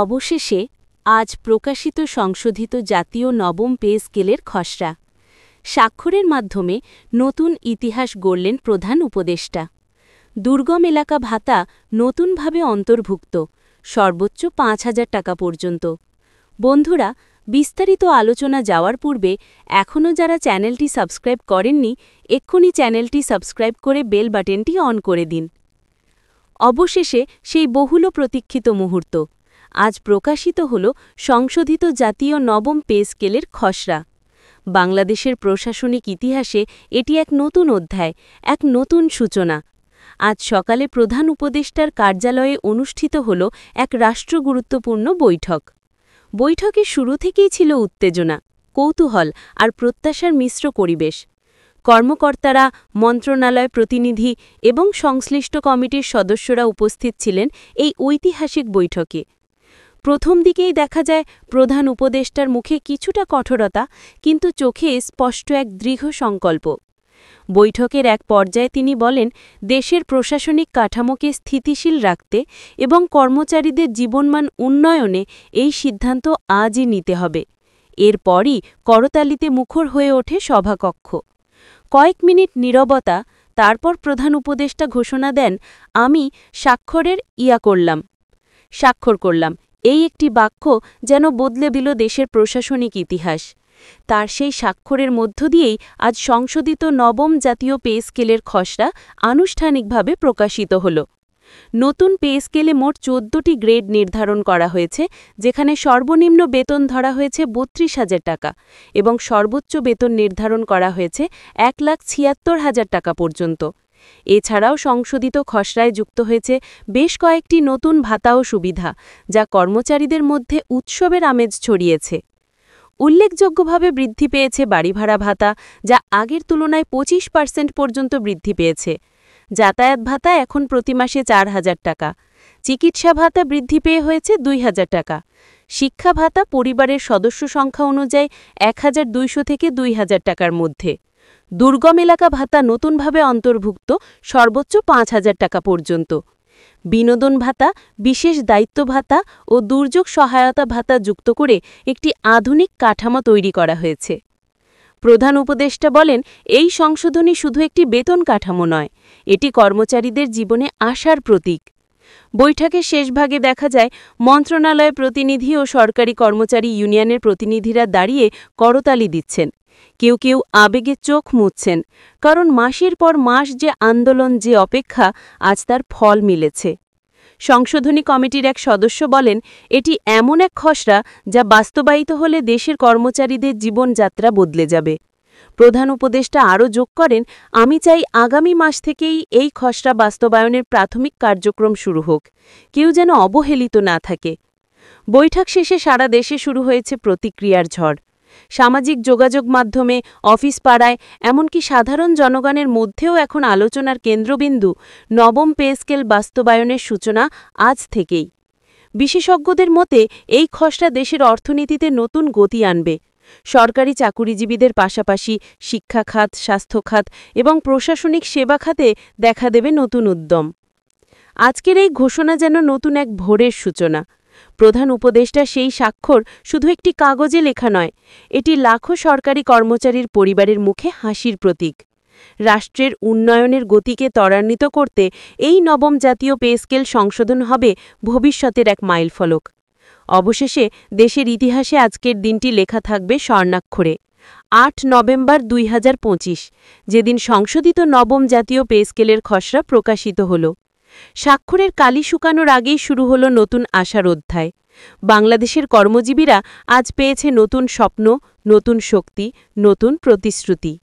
অবশেষে আজ প্রকাশিত সংশোধিত জাতীয় নবম পে স্কেলের খসড়া। স্বাক্ষরের মাধ্যমে নতুন ইতিহাস গড়লেন প্রধান উপদেষ্টা। দুর্গম এলাকা ভাতা নতুনভাবে অন্তর্ভুক্ত, সর্বোচ্চ ৫,০০০ টাকা পর্যন্ত। বন্ধুরা, বিস্তারিত আলোচনা যাওয়ার পূর্বে এখনও যারা চ্যানেলটি সাবস্ক্রাইব করেননি, এক্ষুনি চ্যানেলটি সাবস্ক্রাইব করে বেল বাটনটি অন করে দিন। অবশেষে সেই বহুল প্রতীক্ষিত মুহূর্ত আজ প্রকাশিত হল সংশোধিত জাতীয় নবম পে স্কেলের খসড়া। বাংলাদেশের প্রশাসনিক ইতিহাসে এটি এক নতুন অধ্যায়, এক নতুন সূচনা। আজ সকালে প্রধান উপদেষ্টার কার্যালয়ে অনুষ্ঠিত হল এক রাষ্ট্রগুরুত্বপূর্ণ বৈঠক। বৈঠকের শুরু থেকেই ছিল উত্তেজনা, কৌতূহল আর প্রত্যাশার মিশ্র পরিবেশ। কর্মকর্তারা, মন্ত্রণালয় প্রতিনিধি এবং সংশ্লিষ্ট কমিটির সদস্যরা উপস্থিত ছিলেন এই ঐতিহাসিক বৈঠকে। প্রথম দিকেই দেখা যায় প্রধান উপদেষ্টার মুখে কিছুটা কঠোরতা, কিন্তু চোখে স্পষ্ট এক দৃঢ় সংকল্প। বৈঠকের এক পর্যায়ে তিনি বলেন, দেশের প্রশাসনিক কাঠামোকে স্থিতিশীল রাখতে এবং কর্মচারীদের জীবনমান উন্নয়নে এই সিদ্ধান্ত আজই নিতে হবে। এরপরই করতালিতে মুখর হয়ে ওঠে সভাকক্ষ। কয়েক মিনিট নীরবতা, তারপর প্রধান উপদেষ্টা ঘোষণা দেন, আমি স্বাক্ষর করলাম। এই একটি বাক্য যেন বদলে দিল দেশের প্রশাসনিক ইতিহাস। তার সেই স্বাক্ষরের মধ্য দিয়েই আজ সংশোধিত নবম জাতীয় পে স্কেলের খসড়া আনুষ্ঠানিকভাবে প্রকাশিত হল। নতুন পে স্কেলে মোট ১৪টি গ্রেড নির্ধারণ করা হয়েছে, যেখানে সর্বনিম্ন বেতন ধরা হয়েছে ৩২,০০০ টাকা এবং সর্বোচ্চ বেতন নির্ধারণ করা হয়েছে ১,৭৬,০০০ টাকা পর্যন্ত। এছাড়াও সংশোধিত খসড়ায় যুক্ত হয়েছে বেশ কয়েকটি নতুন ভাতা ও সুবিধা, যা কর্মচারীদের মধ্যে উৎসবের আমেজ ছড়িয়েছে। উল্লেখযোগ্যভাবে বৃদ্ধি পেয়েছে বাড়ি ভাড়া ভাতা, যা আগের তুলনায় ২৫% পর্যন্ত বৃদ্ধি পেয়েছে। যাতায়াত ভাতা এখন প্রতি মাসে ৪,০০০ টাকা। চিকিৎসা ভাতা বৃদ্ধি পেয়ে হয়েছে ২,০০০ টাকা। শিক্ষা ভাতা পরিবারের সদস্য সংখ্যা অনুযায়ী ১,২০০ থেকে ২,০০০ টাকার মধ্যে। দুর্গম এলাকা ভাতা নতুনভাবে অন্তর্ভুক্ত, সর্বোচ্চ ৫,০০০ টাকা পর্যন্ত। বিনোদন ভাতা, বিশেষ দায়িত্ব ভাতা ও দুর্যোগ সহায়তা ভাতা যুক্ত করে একটি আধুনিক কাঠামো তৈরি করা হয়েছে। প্রধান উপদেষ্টা বলেন, এই সংশোধনী শুধু একটি বেতন কাঠামো নয়, এটি কর্মচারীদের জীবনে আশার প্রতীক। বৈঠকের শেষভাগে দেখা যায় মন্ত্রণালয় প্রতিনিধি ও সরকারি কর্মচারী ইউনিয়নের প্রতিনিধিরা দাঁড়িয়ে করতালি দিচ্ছেন। কেউ কেউ আবেগে চোখ মুছছেন, কারণ মাসের পর মাস যে আন্দোলন, যে অপেক্ষা, আজ তার ফল মিলেছে। সংশোধনী কমিটির এক সদস্য বলেন, এটি এমন এক খসড়া যা বাস্তবায়িত হলে দেশের কর্মচারীদের জীবনযাত্রা বদলে যাবে। প্রধান উপদেষ্টা আরও যোগ করেন, আমি চাই আগামী মাস থেকেই এই খসড়া বাস্তবায়নের প্রাথমিক কার্যক্রম শুরু হোক, কেউ যেন অবহেলিত না থাকে। বৈঠক শেষে সারা দেশে শুরু হয়েছে প্রতিক্রিয়ার ঝড়। সামাজিক যোগাযোগ মাধ্যমে, অফিস পাড়ায়, এমনকি সাধারণ জনগণের মধ্যেও এখন আলোচনার কেন্দ্রবিন্দু নবম পে স্কেল বাস্তবায়নের সূচনা আজ থেকেই। বিশেষজ্ঞদের মতে এই খসড়া দেশের অর্থনীতিতে নতুন গতি আনবে। সরকারি চাকুরিজীবীদের পাশাপাশি শিক্ষা খাত, স্বাস্থ্য খাত এবং প্রশাসনিক সেবা খাতে দেখা দেবে নতুন উদ্যম। আজকের এই ঘোষণা যেন নতুন এক ভোরের সূচনা। প্রধান উপদেষ্টা সেই স্বাক্ষর শুধু একটি কাগজে লেখা নয়, এটি লাখো সরকারি কর্মচারীর পরিবারের মুখে হাসির প্রতীক। রাষ্ট্রের উন্নয়নের গতিকে ত্বরান্বিত করতে এই নবম জাতীয় পে স্কেল সংশোধন হবে ভবিষ্যতের এক মাইলফলক। অবশেষে দেশের ইতিহাসে আজকের দিনটি লেখা থাকবে স্বর্ণাক্ষরে। ৮ নভেম্বর ২০২৫, যেদিন সংশোধিত নবম জাতীয় পে স্কেলের খসড়া প্রকাশিত হল। স্বাক্ষরের কালি শুকানোর আগেই শুরু হল নতুন আশার অধ্যায়। বাংলাদেশের কর্মজীবীরা আজ পেয়েছে নতুন স্বপ্ন, নতুন শক্তি, নতুন প্রতিশ্রুতি।